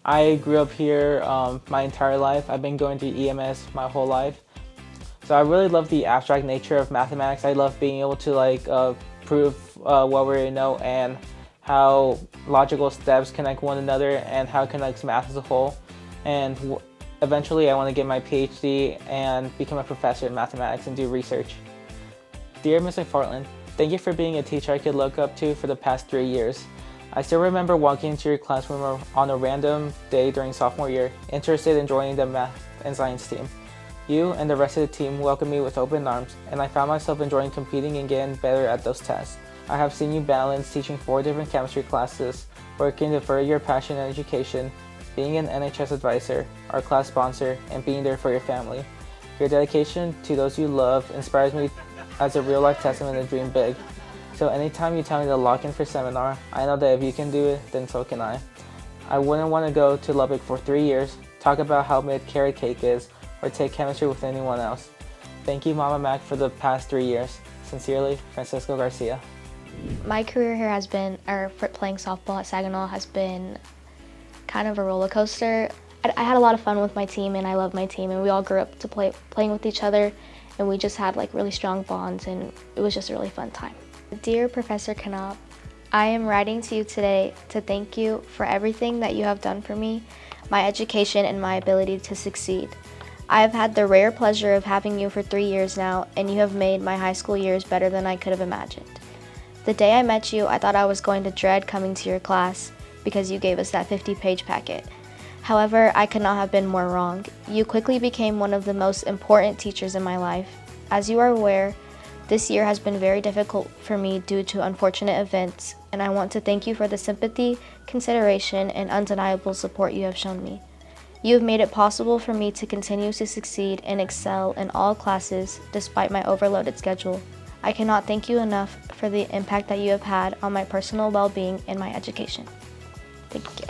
I grew up here my entire life. I've been going to EMS my whole life. So I really love the abstract nature of mathematics. I love being able to prove what we already know and how logical steps connect one another and how it connects math as a whole. And eventually I want to get my PhD and become a professor in mathematics and do research. Dear Ms. McFarland, thank you for being a teacher I could look up to for the past 3 years. I still remember walking into your classroom on a random day during sophomore year, interested in joining the math and science team. You and the rest of the team welcomed me with open arms, and I found myself enjoying competing and getting better at those tests. I have seen you balance teaching 4 different chemistry classes, working to further your passion in education, being an NHS advisor, our class sponsor, and being there for your family. Your dedication to those you love inspires me as a real-life testament to dream big. So anytime you tell me to lock in for seminar, I know that if you can do it, then so can I. I wouldn't want to go to Lubbock for 3 years, talk about how made carrot cake is, or take chemistry with anyone else. Thank you, Mama Mac, for the past 3 years. Sincerely, Francisco Garcia. My career here has been, for playing softball at Saginaw has been kind of a roller coaster. I had a lot of fun with my team, and I love my team, and we all grew up to playing with each other, and we just had really strong bonds, and it was just a really fun time. Dear Professor Knopf, I am writing to you today to thank you for everything that you have done for me, my education, and my ability to succeed. I have had the rare pleasure of having you for 3 years now, and you have made my high school years better than I could have imagined. The day I met you, I thought I was going to dread coming to your class because you gave us that 50-page packet. However, I could not have been more wrong. You quickly became one of the most important teachers in my life. As you are aware, this year has been very difficult for me due to unfortunate events, and I want to thank you for the sympathy, consideration, and undeniable support you have shown me. You have made it possible for me to continue to succeed and excel in all classes despite my overloaded schedule. I cannot thank you enough for the impact that you have had on my personal well-being and my education. Thank you.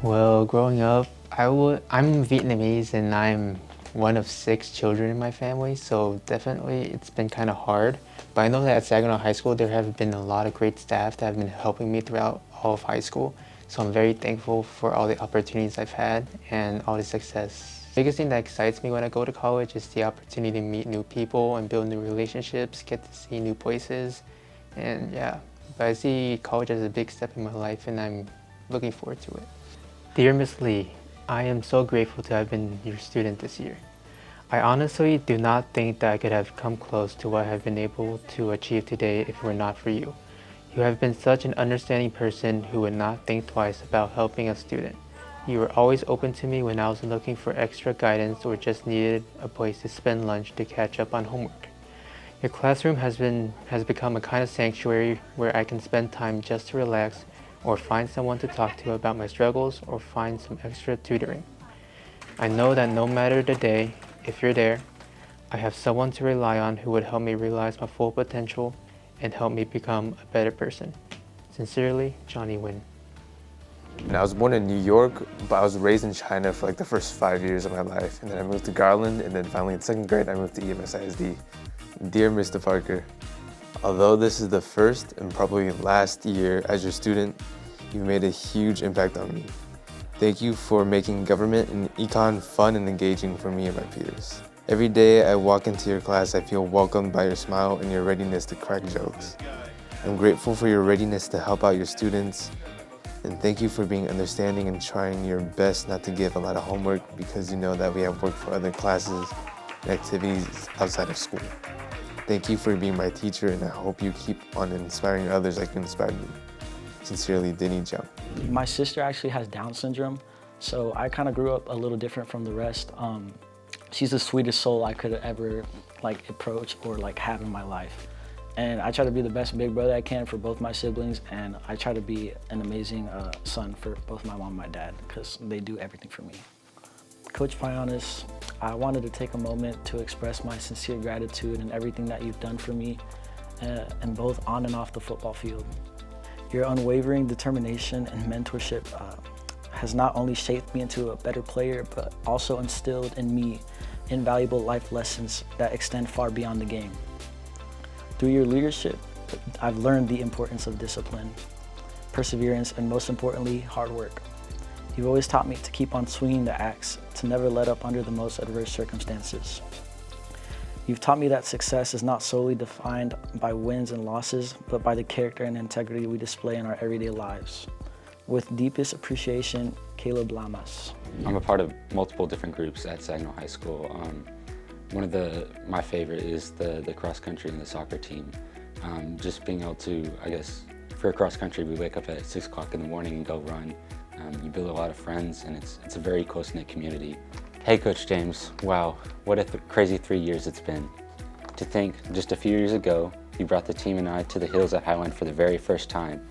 Well, growing up, I'm Vietnamese and I'm one of 6 children in my family, so definitely it's been kind of hard. But I know that at Saginaw High School there have been a lot of great staff that have been helping me throughout all of high school. So I'm very thankful for all the opportunities I've had and all the success. The biggest thing that excites me when I go to college is the opportunity to meet new people and build new relationships, get to see new places, and yeah. But I see college as a big step in my life and I'm looking forward to it. Dear Ms. Lee, I am so grateful to have been your student this year. I honestly do not think that I could have come close to what I have been able to achieve today if it were not for you. You have been such an understanding person who would not think twice about helping a student. You were always open to me when I was looking for extra guidance or just needed a place to spend lunch to catch up on homework. Your classroom has become a kind of sanctuary where I can spend time just to relax or find someone to talk to about my struggles or find some extra tutoring. I know that no matter the day, if you're there, I have someone to rely on who would help me realize my full potential and help me become a better person. Sincerely, Johnny Wynn. And I was born in New York, but I was raised in China for the first 5 years of my life. And then I moved to Garland, and then finally in 2nd grade, I moved to EMS ISD. Dear Mr. Parker, although this is the first and probably last year as your student, you've made a huge impact on me. Thank you for making government and econ fun and engaging for me and my peers. Every day I walk into your class, I feel welcomed by your smile and your readiness to crack jokes. I'm grateful for your readiness to help out your students, and thank you for being understanding and trying your best not to give a lot of homework because you know that we have work for other classes and activities outside of school. Thank you for being my teacher, and I hope you keep on inspiring others like you inspired me. Sincerely, Denny Jung. My sister actually has Down syndrome, so I kind of grew up a little different from the rest. She's the sweetest soul I could ever approach or have in my life. And I try to be the best big brother I can for both my siblings, and I try to be an amazing son for both my mom and my dad because they do everything for me. Coach Pionis, I wanted to take a moment to express my sincere gratitude and everything that you've done for me, and both on and off the football field. Your unwavering determination and mentorship has not only shaped me into a better player, but also instilled in me invaluable life lessons that extend far beyond the game. Through your leadership, I've learned the importance of discipline, perseverance, and most importantly, hard work. You've always taught me to keep on swinging the axe, to never let up under the most adverse circumstances. You've taught me that success is not solely defined by wins and losses, but by the character and integrity we display in our everyday lives. With deepest appreciation, Caleb Lamas. I'm a part of multiple different groups at Saginaw High School. One of my favorite is the cross country and the soccer team. Just being able to, I guess, for cross country, we wake up at 6 o'clock in the morning and go run. You build a lot of friends, and it's a very close-knit community. Hey, Coach James, wow, what a crazy 3 years it's been. To think, just a few years ago, you brought the team and I to the hills at Highland for the very first time.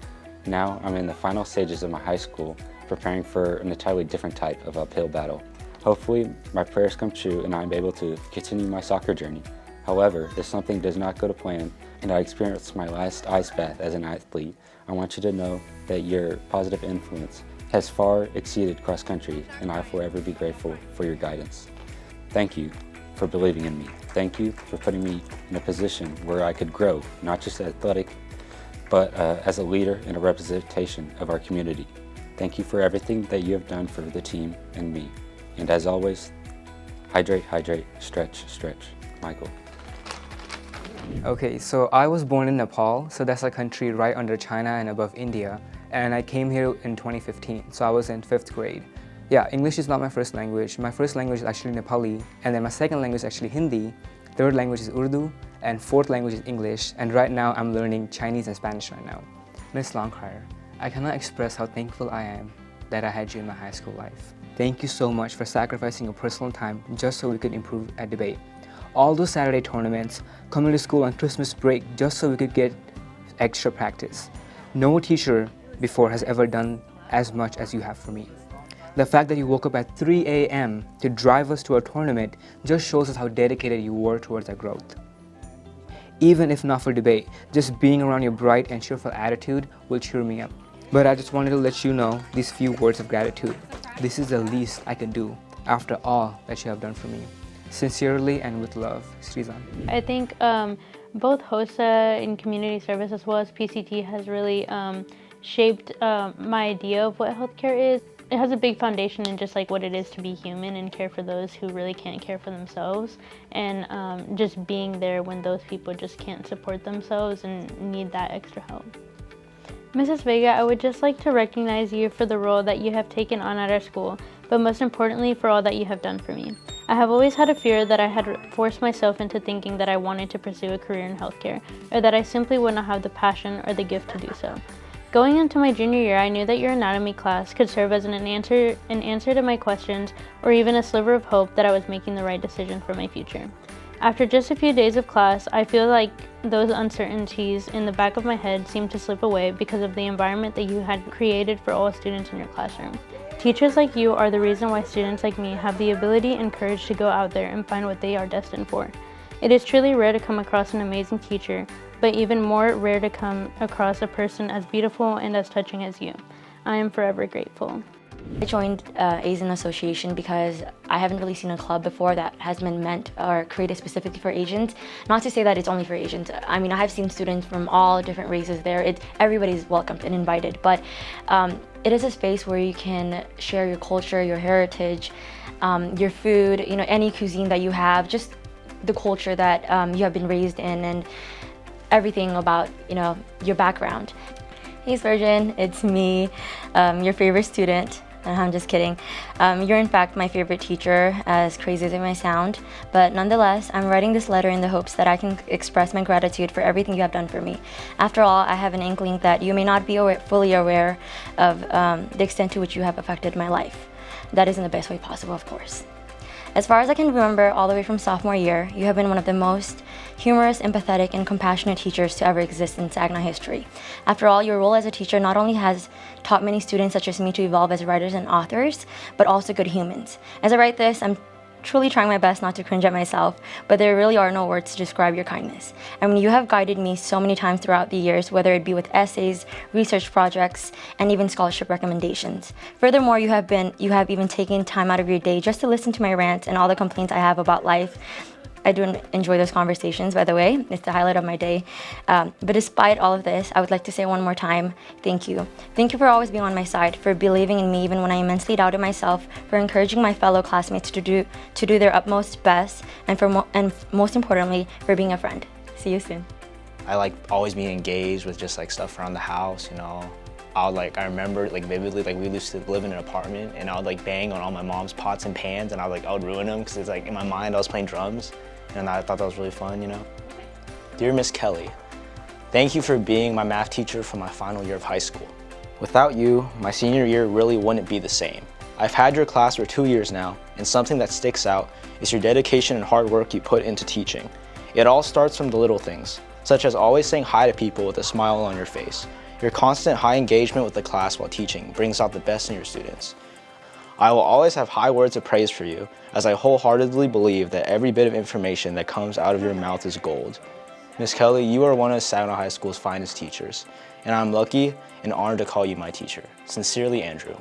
Now I'm in the final stages of my high school, preparing for an entirely different type of uphill battle. Hopefully, my prayers come true and I'm able to continue my soccer journey. However, if something does not go to plan and I experience my last ice bath as an athlete, I want you to know that your positive influence has far exceeded cross country, and I will forever be grateful for your guidance. Thank you for believing in me. Thank you for putting me in a position where I could grow, not just athletic, but as a leader and a representation of our community. Thank you for everything that you have done for the team and me. And as always, hydrate, hydrate, stretch, stretch. Michael. Okay, so I was born in Nepal, so that's a country right under China and above India. And I came here in 2015, so I was in 5th grade. Yeah, English is not my first language. My first language is actually Nepali, and then my second language is actually Hindi. Third language is Urdu, and fourth language is English. And right now I'm learning Chinese and Spanish right now. Miss Longcrier, I cannot express how thankful I am that I had you in my high school life. Thank you so much for sacrificing your personal time just so we could improve at debate. All those Saturday tournaments, coming to school on Christmas break just so we could get extra practice. No teacher before has ever done as much as you have for me. The fact that you woke up at 3 a.m. to drive us to a tournament just shows us how dedicated you were towards our growth. Even if not for debate, just being around your bright and cheerful attitude will cheer me up. But I just wanted to let you know these few words of gratitude. This is the least I can do after all that you have done for me. Sincerely and with love, Srizan. I think both HOSA and community service as well as PCT has really shaped my idea of what healthcare is. It has a big foundation in just like what it is to be human and care for those who really can't care for themselves, and just being there when those people just can't support themselves and need that extra help. Mrs. Vega, I would just like to recognize you for the role that you have taken on at our school, but most importantly for all that you have done for me. I have always had a fear that I had forced myself into thinking that I wanted to pursue a career in healthcare, or that I simply would not have the passion or the gift to do so. Going into my junior year, I knew that your anatomy class could serve as an answer to my questions, or even a sliver of hope that I was making the right decision for my future. After just a few days of class, I feel like those uncertainties in the back of my head seemed to slip away because of the environment that you had created for all students in your classroom. Teachers like you are the reason why students like me have the ability and courage to go out there and find what they are destined for. It is truly rare to come across an amazing teacher, but even more rare to come across a person as beautiful and as touching as you. I am forever grateful. I joined Asian Association because I haven't really seen a club before that has been meant or created specifically for Asians. Not to say that it's only for Asians. I mean, I have seen students from all different races there. Everybody's welcomed and invited, but it is a space where you can share your culture, your heritage, your food, any cuisine that you have, just the culture that you have been raised in, and everything about, your background. Hey Spurgeon, it's me, your favorite student. I'm just kidding. You're in fact my favorite teacher, as crazy as it may sound, but nonetheless, I'm writing this letter in the hopes that I can express my gratitude for everything you have done for me. After all, I have an inkling that you may not be fully aware of the extent to which you have affected my life. That is in the best way possible, of course. As far as I can remember, all the way from sophomore year, you have been one of the most humorous, empathetic, and compassionate teachers to ever exist in Saginaw history. After all, your role as a teacher not only has taught many students such as me to evolve as writers and authors, but also good humans. As I write this, I'm truly trying my best not to cringe at myself, but there really are no words to describe your kindness. I mean, you have guided me so many times throughout the years, whether it be with essays, research projects, and even scholarship recommendations. Furthermore, you have even taken time out of your day just to listen to my rants and all the complaints I have about life. I do enjoy those conversations, by the way. It's the highlight of my day. But despite all of this, I would like to say one more time, thank you. Thank you for always being on my side, for believing in me even when I immensely doubted myself, for encouraging my fellow classmates to do their utmost best, and most importantly, for being a friend. See you soon. I like always being engaged with just like stuff around the house, you know. I remember like vividly, like we used to live in an apartment and I would like bang on all my mom's pots and pans and I would ruin them because it's like in my mind I was playing drums and I thought that was really fun, you know. Dear Miss Kelly, thank you for being my math teacher for my final year of high school. Without you, my senior year really wouldn't be the same. I've had your class for 2 years now and something that sticks out is your dedication and hard work you put into teaching. It all starts from the little things, such as always saying hi to people with a smile on your face. Your constant high engagement with the class while teaching brings out the best in your students. I will always have high words of praise for you, as I wholeheartedly believe that every bit of information that comes out of your mouth is gold. Miss Kelly, you are one of Saginaw High School's finest teachers, and I'm lucky and honored to call you my teacher. Sincerely, Andrew.